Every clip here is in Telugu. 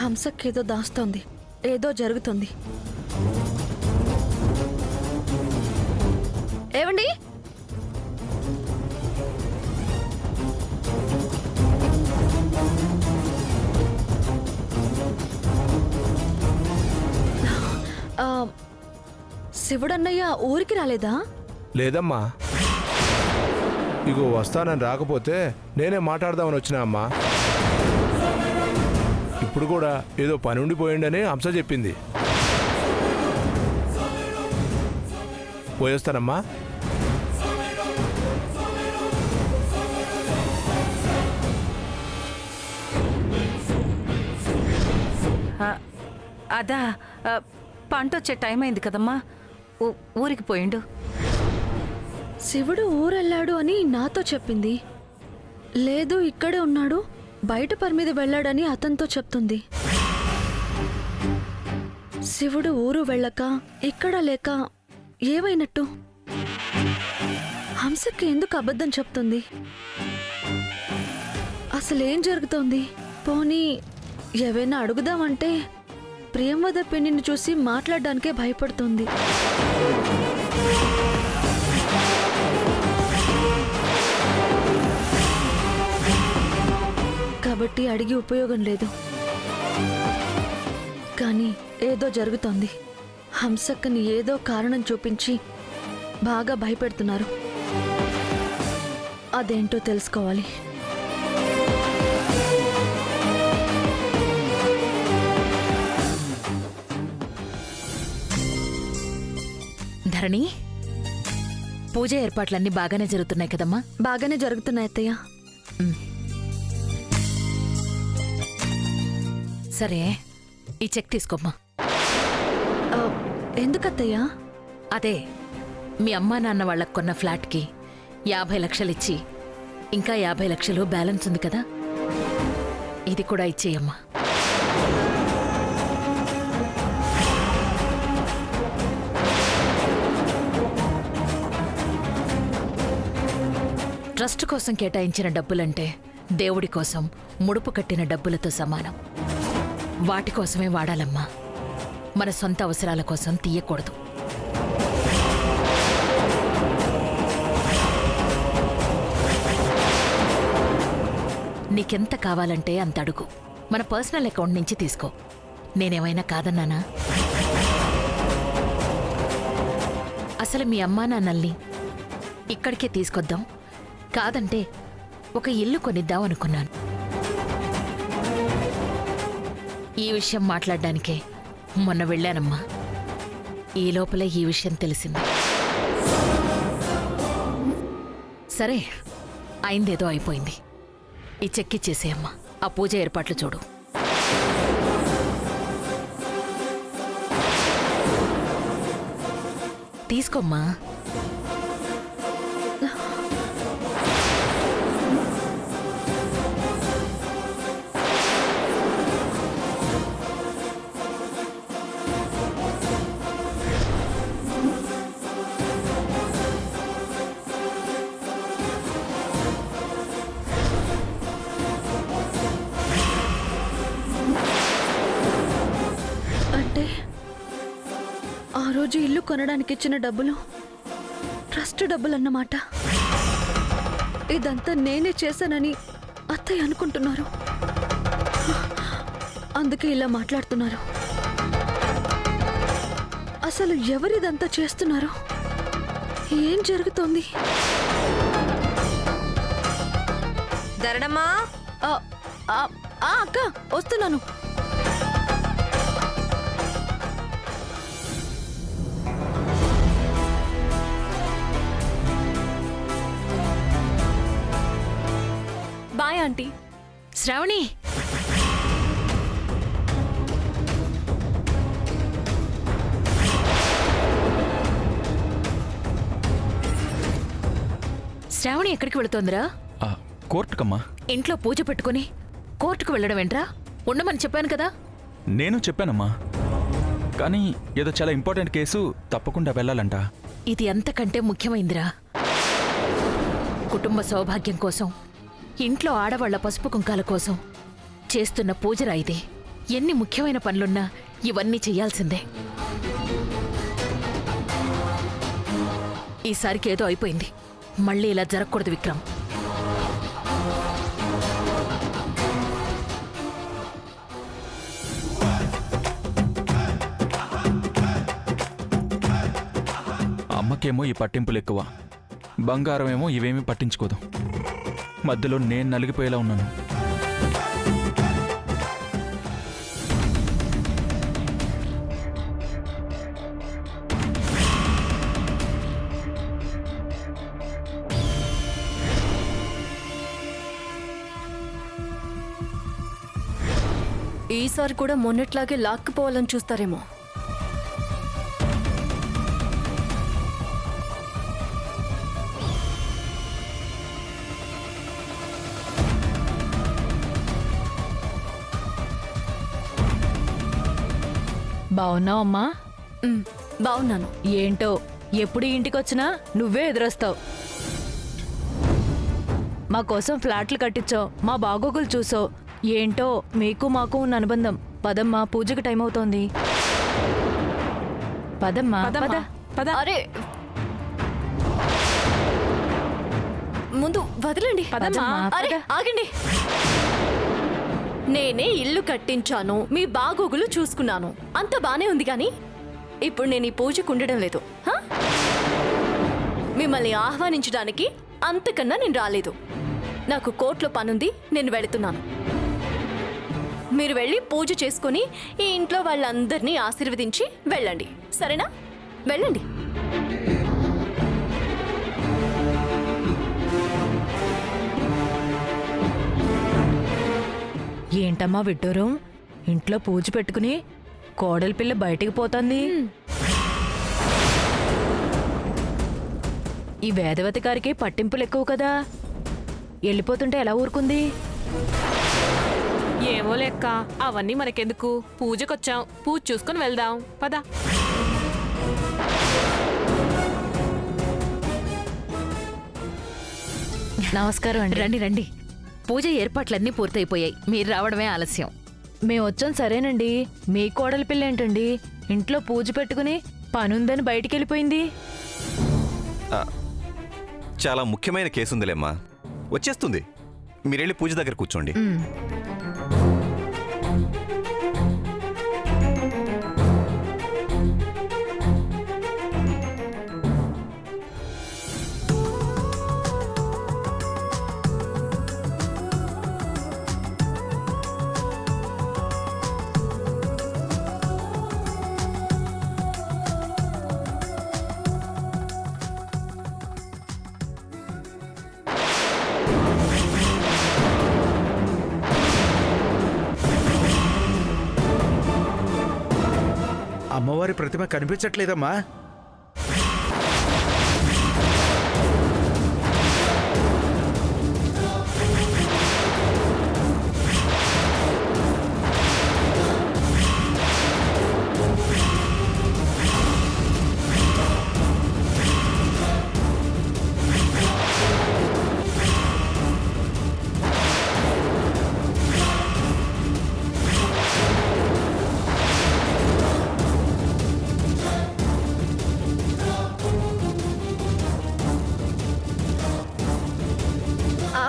హంసకేదో దాస్తోంది, ఏదో జరుగుతుంది. ఏవండి? శివుడన్నయ్య ఊరికి రాలేదా? లేదమ్మా. ఇగో వస్తానని రాకపోతే నేనే మాట్లాడదామని వచ్చినా అమ్మా. ఇప్పుడు కూడా ఏదో పని ఉండిపోయిండని హంస చెప్పింది. పోయేస్తానమ్మా. అదా పంట వచ్చే టైం అయింది కదమ్మా, ఊరికి పోయిండు. శివుడు ఊరెళ్ళాడు అని నాతో చెప్పింది. లేదు ఇక్కడే ఉన్నాడు, బయట పని మీద వెళ్ళాడని అతనితో చెప్తుంది. శివుడు ఊరు వెళ్ళక ఇక్కడ లేక ఏమైనట్టు? హంసకి ఎందుకు అబద్ధం చెప్తుంది? అసలేం జరుగుతోంది? పోనీ ఏవైనా అడుగుదామంటే ప్రియంవద పిన్నిని చూసి మాట్లాడడానికే భయపడుతుంది. కాబట్టి అడిగి ఉపయోగం లేదు. కానీ ఏదో జరుగుతోంది. హంసక్కని ఏదో కారణం చూపించి బాగా భయపెడుతున్నారు. అదేంటో తెలుసుకోవాలి. ధరణి, పూజ ఏర్పాట్లన్నీ బాగానే జరుగుతున్నాయి కదమ్మా? బాగానే జరుగుతున్నాయి అత్తయ్య. సరే, ఈ చెక్ తీసుకోమ్మా. ఎందుకత్తయ్యా? అదే మీ అమ్మా నాన్న వాళ్ళకు కొన్న ఫ్లాట్కి 50 లక్షలు ఇచ్చి ఇంకా 50 లక్షలు బ్యాలెన్స్ ఉంది కదా, ఇది కూడా ఇచ్చేయమ్మా. ట్రస్ట్ కోసం కేటాయించిన డబ్బులంటే దేవుడి కోసం ముడుపు కట్టిన డబ్బులతో సమానం. వాటి కోసమే వాడాలమ్మా, మన సొంత అవసరాల కోసం తీయకూడదు. నీకెంత కావాలంటే అంత అడుగు, మన పర్సనల్ అకౌంట్ నుంచి తీసుకో. నేనేమైనా కాదన్నానా? అసలు మీ అమ్మా నాన్నల్ని ఇక్కడికే తీసుకొద్దాం, కాదంటే ఒక ఇల్లు కొనిద్దాం అనుకున్నాను. ఈ విషయం మాట్లాడడానికే మొన్న వెళ్ళానమ్మా. ఈ లోపలే ఈ విషయం తెలిసింది. సరే, అయిందేదో అయిపోయింది. ఈ చెక్ ఇచ్చేసేయమ్మా. ఆ పూజ ఏర్పాట్లు చూడు. తీసుకోమ్మా. అంటే ఆ రోజు ఇల్లు కొనడానికి ఇచ్చిన డబ్బులు ట్రస్ట్ డబ్బులన్నమాట. ఇదంతా నేనే చేశానని అత్తయ్య అనుకుంటున్నారు. అందుకే ఇలా మాట్లాడుతున్నారు. అసలు ఎవరిదంతా చేస్తున్నారు? ఏం జరుగుతోంది? ధరణమ్మా, అక్క వస్తున్నాను. Bye aunty. శ్రావణి, శ్రావణి ఎక్కడికి వెళుతోందిరా? కోర్టుకమ్మా. ఇంట్లో పూజ పెట్టుకుని కోర్టుకు వెళ్ళడం ఏంట్రా? ఉండమని చెప్పాను కదా. నేను చెప్పానమ్మా, కానీ ఏదో చాలా ఇంపార్టెంట్ కేసు, తప్పకుండా వెళ్ళాలంట. ఇది అంతకంటే ముఖ్యమైందిరా. కుటుంబ సౌభాగ్యం కోసం, ఇంట్లో ఆడవాళ్ల పసుపు కుంకాల కోసం చేస్తున్న పూజరా ఇది. ఎన్ని ముఖ్యమైన పనులున్నా ఇవన్నీ చెయ్యాల్సిందే. ఈసారికి ఏదో అయిపోయింది. మళ్ళీ ఇలా జరగకూడదు విక్రమ్. అమ్మకేమో ఈ పట్టింపులు ఎక్కువ, బంగారం ఏమో ఇవేమీ పట్టించుకోదు. మధ్యలో నేను నలిగిపోయేలా ఉన్నాను. ఈసారి కూడా మొన్నట్లాగే లాక్కుపోవాలని చూస్తారేమో. బావున్నావు అమ్మా? బాగున్నాను. ఏంటో ఎప్పుడు ఇంటికొచ్చినా నువ్వే ఎదురొస్తావు. మా కోసం ఫ్లాట్లు కట్టించావు, మా బాగోగులు చూసావు. ఏంటో మీకు మాకు ఉన్న అనుబంధం. పదమ్మా, పూజకి టైం అవుతోంది. పదమ్మా, పద. అరే ముందు వదలండి. పదమ్మా, అరే ఆగండి. నేనే ఇల్లు కట్టించాను, మీ బాగోగులు చూసుకున్నాను, అంత బానే ఉంది. కానీ ఇప్పుడు నేను ఈ పూజకు ఉండడం లేదు. హా? మిమ్మల్ని ఆహ్వానించడానికి అంతకన్నా నేను రాలేదు. నాకు కోర్టులో పనుంది, నేను వెళుతున్నాను. మీరు వెళ్ళి పూజ చేసుకుని ఈ ఇంట్లో వాళ్ళందరినీ ఆశీర్వదించి వెళ్ళండి, సరేనా? వెళ్ళండి. ఏంటమ్మా విడ్డూరం? ఇంట్లో పూజ పెట్టుకుని కోడలి పిల్ల బయటికి పోతుంది. ఈ వేదవతి గారికి పట్టింపులు ఎక్కువ కదా, వెళ్ళిపోతుంటే ఎలా ఊరుకుంది? ఏమో లెక్క, అవన్నీ మనకెందుకు? పూజకొచ్చాం, పూజ చూసుకుని వెళ్దాం, పద. నమస్కారం అండి. రండి రండి. పూజ ఏర్పాట్లన్నీ పూర్తయిపోయాయి, మీరు రావడమే ఆలస్యం. మేము వచ్చాం సరేనండి, మీ కోడలి పిల్ల ఏంటండి ఇంట్లో పూజ పెట్టుకుని పనుందని బయటికి వెళ్ళిపోయింది? చాలా ముఖ్యమైన కేసు ఉందిలేమ్మా, వచ్చేస్తుంది. మీరెళ్ళి పూజ దగ్గర కూర్చోండి. అమ్మవారి ప్రతిమ కనిపించట్లేదమ్మా.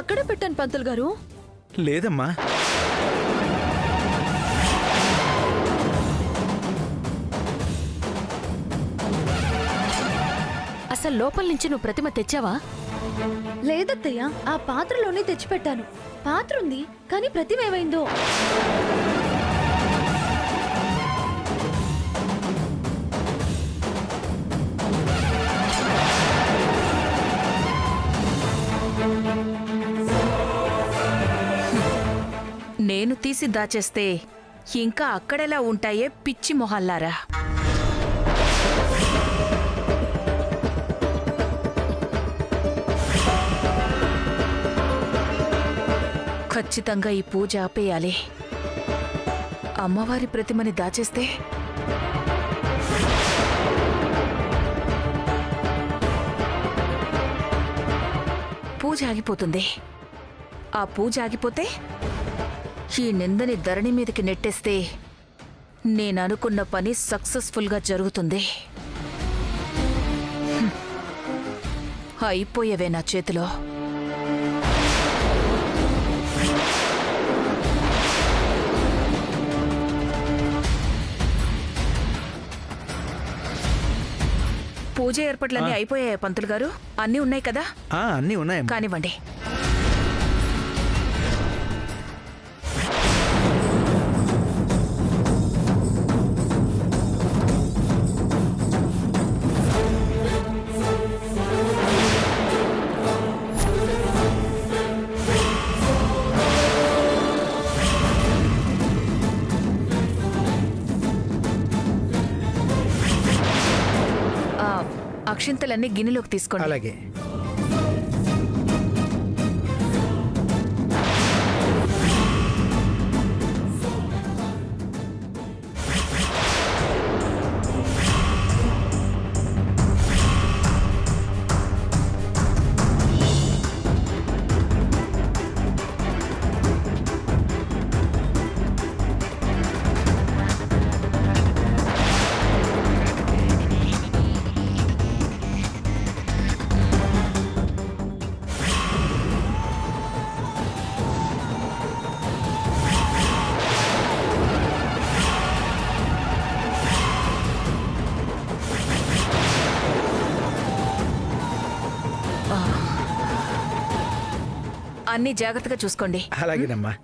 అక్కడే పెట్టాను పంతులు గారు. లేదమ్మా. అసలు లోపల నుంచి నువ్వు ప్రతిమ తెచ్చావా? లేదత్తయ్య, ఆ పాత్రలోనే తెచ్చిపెట్టాను. పాత్ర ఉంది, కానీ ప్రతిమ ఏమైందో. నేను తీసి దాచేస్తే ఇంకా అక్కడెలా ఉంటాయే పిచ్చి మొహల్లారా. ఖచ్చితంగా ఈ పూజ ఆపేయాలి. అమ్మవారి ప్రతిమని దాచేస్తే పూజ ఆగిపోతుంది. ఆ పూజ ఆగిపోతే ఈ నిందని ధరణి మీదకి నెట్టేస్తే నేననుకున్న పని సక్సెస్ఫుల్గా జరుగుతుంది. అయిపోయేవే నా చేతిలో. పూజ ఏర్పాట్లన్నీ అయిపోయాయి పంతులు గారు? అన్నీ ఉన్నాయి కదా? అన్నీ ఉన్నాయమ్మా. కానివ్వండి. అక్షింతలన్నీ గిన్నెలోకి తీసుకోండి. అలాగే. అన్నీ జాగ్రత్తగా చూసుకోండి. అలాగేనమ్మా.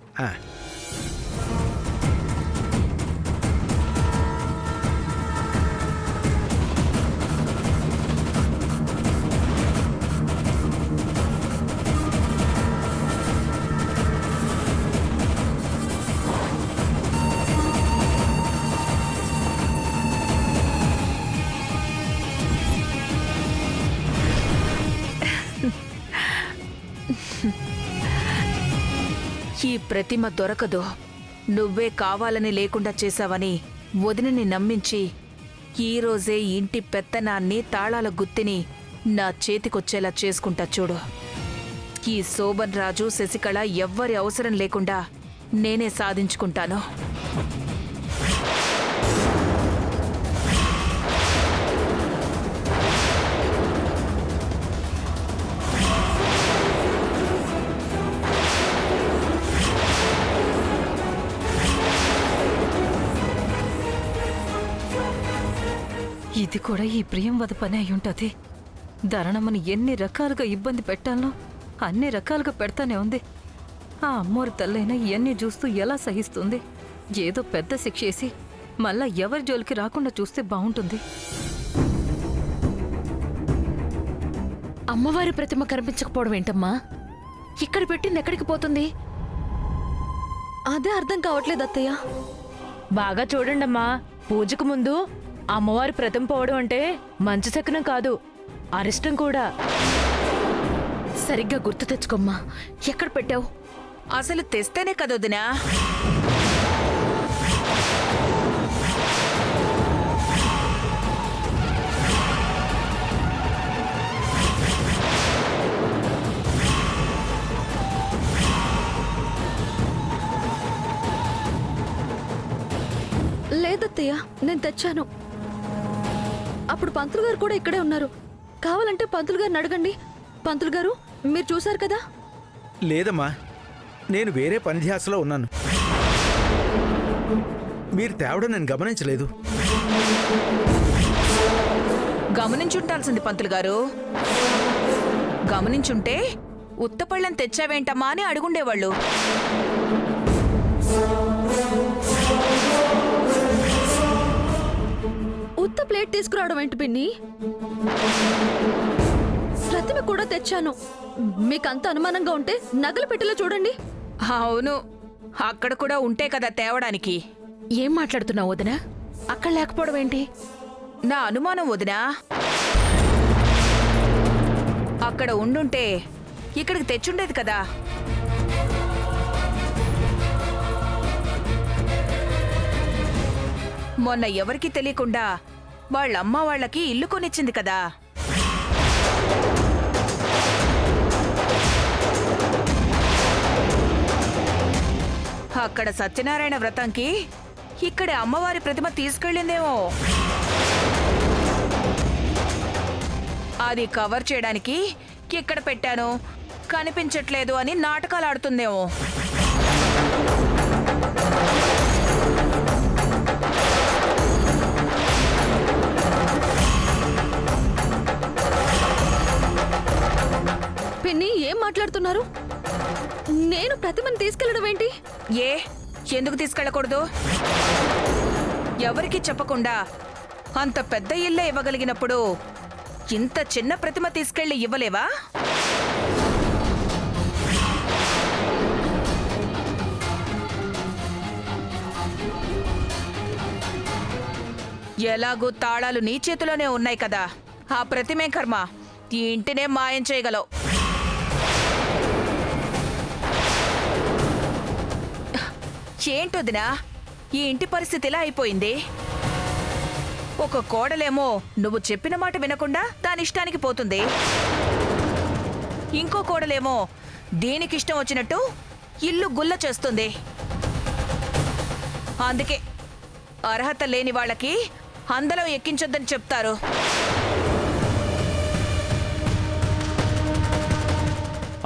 ఈ ప్రతిమ దొరకదు. నువ్వే కావాలని లేకుండా చేశావని వదినని నమ్మించి ఈరోజే ఇంటి పెత్తనాన్ని, తాళాల గుత్తిని నా చేతికొచ్చేలా చేసుకుంటా చూడు. ఈ శోభన్ రాజు, శశికళ ఎవ్వరి అవసరం లేకుండా నేనే సాధించుకుంటాను. ఇది కూడా ఈ ప్రియంవద పని అయి ఉంటుంది. ధరణమ్మని ఎన్ని రకాలుగా ఇబ్బంది పెట్టాలో అన్ని రకాలుగా పెడతానే ఉంది. ఆ అమ్మోరు తల్లైనా ఇవన్నీ చూస్తూ ఎలా సహిస్తుంది? ఏదో పెద్ద శిక్షేసి మళ్ళా ఎవరి జోలికి రాకుండా చూస్తే బాగుంటుంది. అమ్మవారి ప్రతిమ కనిపించకపోవడం ఏంటమ్మా? ఇక్కడ పెట్టింది ఎక్కడికి పోతుంది? అదే అర్థం కావట్లేదు అత్తయ్య. బాగా చూడండమ్మా. పూజకు ముందు అమ్మవారి ప్రతిమ పోవడం అంటే మంచి శకునం కాదు, అరిష్టం కూడా. సరిగ్గా గుర్తు తెచ్చుకోమ్మా. ఎక్కడ పెట్టావు? అసలు తెస్తేనే కదొదినా. లేదత్తయ్య, నేను తెచ్చాను. అప్పుడు పంతులు గారు కూడా ఇక్కడే ఉన్నారు. కావాలంటే పంతులు గారిని అడగండి. పంతులు గారు, మీరు చూశారు కదా? లేదమ్మా, నేను వేరే పని ధ్యాసలో ఉన్నాను. మీరు తేవడం నేను గమనించలేదు. గమనించుంటాల్సింది పంతులు గారు. గమనించుంటే ఉత్తపళ్ళం తెచ్చావేంటమ్మా అని అడుగుండేవాళ్ళు. ఉత్త ప్లేట్ తీసుకురావడం ఏంటి పిన్ని? ప్రతిమ కూడా తెచ్చాను. మీకంత అనుమానంగా ఉంటే నగల పెట్టెలో చూడండి. అవును, అక్కడ కూడా ఉంటే కదా తేవడానికి. ఏం మాట్లాడుతున్నావు వదినా? అక్కడ లేకపోవడం ఏంటి? నా అనుమానం వదినా. అక్కడ ఉండుంటే ఇక్కడికి తెచ్చుండేది కదా. మొన్న ఎవరికీ తెలియకుండా వాళ్ళమ్మ వాళ్ళకి ఇల్లు కొనిచ్చింది కదా. అక్కడ సత్యనారాయణ వ్రతంకి ఇక్కడ అమ్మవారి ప్రతిమ తీసుకెళ్ళిందేమో. అది కవర్ చేయడానికి ఇక్కడ పెట్టాను, కనిపించట్లేదు అని నాటకాలు ఆడుతుందేమో. పిన్ని ఏం మాట్లాడుతున్నారు? నేను ప్రతిమను తీసుకెళ్లడం ఏంటి? ఎందుకు తీసుకెళ్ళకూడదు? ఎవరికి చెప్పకుండా అంత పెద్ద ఇల్లే ఇవ్వగలిగినప్పుడు ఇంత చిన్న ప్రతిమ తీసుకెళ్లి ఇవ్వలేవా? ఎలాగూ తాళాలు నీ చేతిలోనే ఉన్నాయి కదా, ఆ ప్రతిమే కర్మ ఈ ఇంటినే మాయం చేయగలవు. ఏంటొదినా ఈ ఇంటి పరిస్థితి ఇలా అయిపోయింది? ఒక కోడలేమో నువ్వు చెప్పిన మాట వినకుండా దాని ఇష్టానికి పోతుంది, ఇంకో కోడలేమో దీనికిష్టం వచ్చినట్టు ఇల్లు గుల్ల చేస్తుంది. అందుకే అర్హత లేని వాళ్ళకి అందలం ఎక్కించొద్దని చెప్తారు.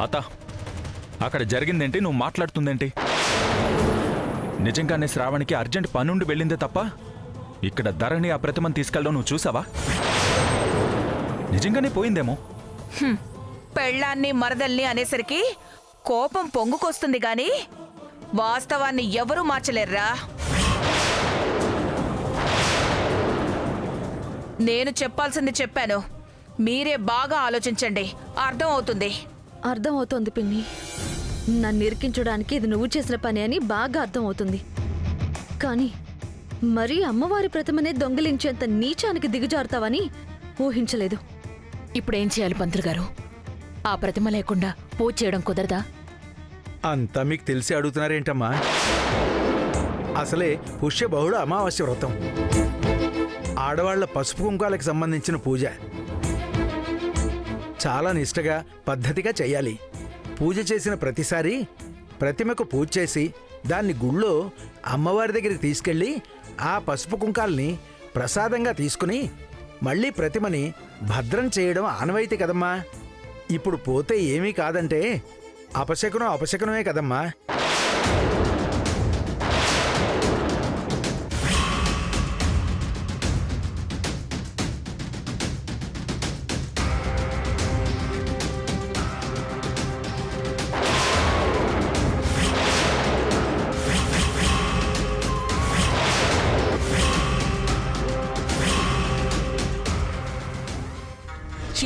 అత అక్కడ జరిగిందేంటి? నువ్వు మాట్లాడుతుందేంటి? నిజంగానే శ్రావణికి అర్జెంట్ పనుండి వెళ్ళిందే తప్ప ఇక్కడ ధరణి ఆ ప్రతిమను తీసుకెళ్ళడం నువ్వు చూసావా? నిజంగానే పోయిందేమో. పెళ్ళాన్ని మరదల్ని అనేసరికి కోపం పొంగుకొస్తుంది గాని వాస్తవాన్ని ఎవరూ మార్చలేర్రా. నేను చెప్పాల్సింది చెప్పాను, మీరే బాగా ఆలోచించండి, అర్థం అవుతుంది. అర్థం అవుతోంది పిన్ని. నన్ను ఇరికించడానికి ఇది నువ్వు చేసిన పని అని బాగా అర్థం అవుతుంది. కానీ మరీ అమ్మవారి ప్రతిమనే దొంగిలించేంత నీచానికి దిగజారుతావని ఊహించలేదు. ఇప్పుడేం చేయాలి పంతులు గారు? ఆ ప్రతిమ లేకుండా పూజ చేయడం కుదరదా? అంతా మీకు తెలిసి అడుగుతున్నారేంటమ్మా? అసలే పుష్య బహుళ అమావాస్య వ్రతం, ఆడవాళ్ల పసుపు కుంకాలకు సంబంధించిన పూజ. చాలా నిష్టగా పద్ధతిగా చెయ్యాలి. పూజ చేసిన ప్రతిసారి ప్రతిమకు పూజ చేసి దాన్ని గుళ్ళో అమ్మవారి దగ్గరికి తీసుకెళ్ళి ఆ పసుపు కుంకాల్ని ప్రసాదంగా తీసుకుని మళ్ళీ ప్రతిమని భద్రం చేయడం ఆనవాయితీ కదమ్మా. ఇప్పుడు పోతే ఏమీ కాదంటే అపశకునమే కదమ్మా.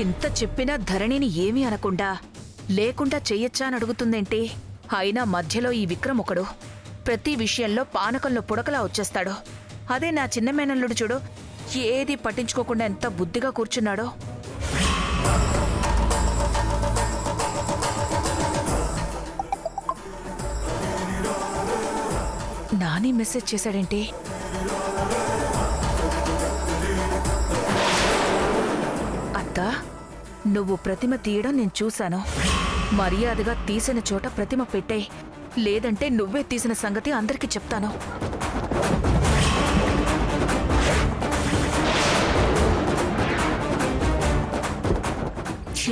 ఇంత చెప్పినా ధరణిని ఏమీ అనకుండా లేకుండా చెయ్యొచ్చా అని అడుగుతుందేంటి? అయినా మధ్యలో ఈ విక్రమ్ ఒకడు ప్రతి విషయంలో పానకంలో పుడకలా వచ్చేస్తాడు. అదే నా చిన్న మేనల్లుడు చూడు, ఏది పట్టించుకోకుండా ఎంత బుద్ధిగా కూర్చున్నాడో. నాని మెసేజ్ చేశాడేంటి? అత్తా, నువ్వు ప్రతిమ తీయడం నేను చూశాను. మర్యాదగా తీసిన చోట ప్రతిమ పెట్టే, లేదంటే నువ్వే తీసిన సంగతి అందరికీ చెప్తాను.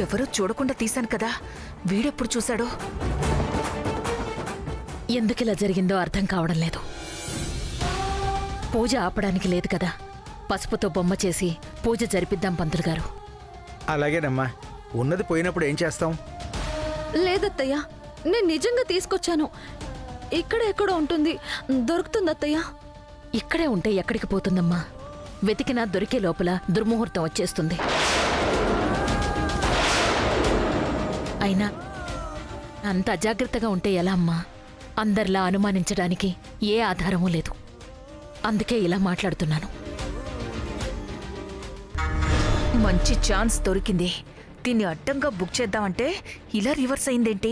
ఎవరూ చూడకుండా తీశాను కదా, వీడెప్పుడు చూశాడు? ఎందుకిలా జరిగిందో అర్థం కావడం లేదు. పూజ ఆపడానికి లేదు కదా, పసుపుతో బొమ్మ చేసి పూజ జరిపిద్దాం పంతులు గారు. అలాగేనమ్మా, ఉన్నది పోయినప్పుడు ఏం చేస్తాం? లేదత్తయ్య, నేను నిజంగా తీసుకొచ్చాను. ఇక్కడ ఎక్కడో ఉంటుంది, దొరుకుతుంది ఇక్కడే ఉంటే ఎక్కడికి పోతుందమ్మా? వెతికినా దొరికే లోపల దుర్ముహూర్తం వచ్చేస్తుంది. అయినా అంత అజాగ్రత్తగా ఉంటే ఎలా అమ్మా? అందరిలా అనుమానించడానికి ఏ ఆధారమూ లేదు. అందుకే ఇలా మాట్లాడుతున్నాను. మంచి ఛాన్స్ దొరికింది. దీన్ని అడ్డంగా బుక్ చేద్దామంటే ఇలా రివర్స్ అయిందేంటి?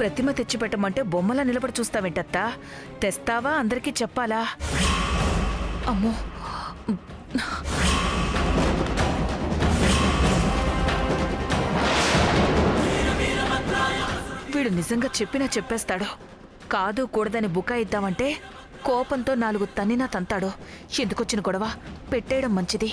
ప్రతిమ తెచ్చిపెట్టమంటే బొమ్మలా నిలబడి చూస్తావేంటత్తా? తెస్తావా అందరికీ చెప్పాలా? అమ్మో, వీడు నిజంగా చెప్పినా చెప్పేస్తాడు. కాదు కూడదని బుకాయిద్దామంటే కోపంతో 4 తన్నినా తంతాడు. ఎందుకొచ్చిన గొడవ? పెట్టేయడం మంచిది.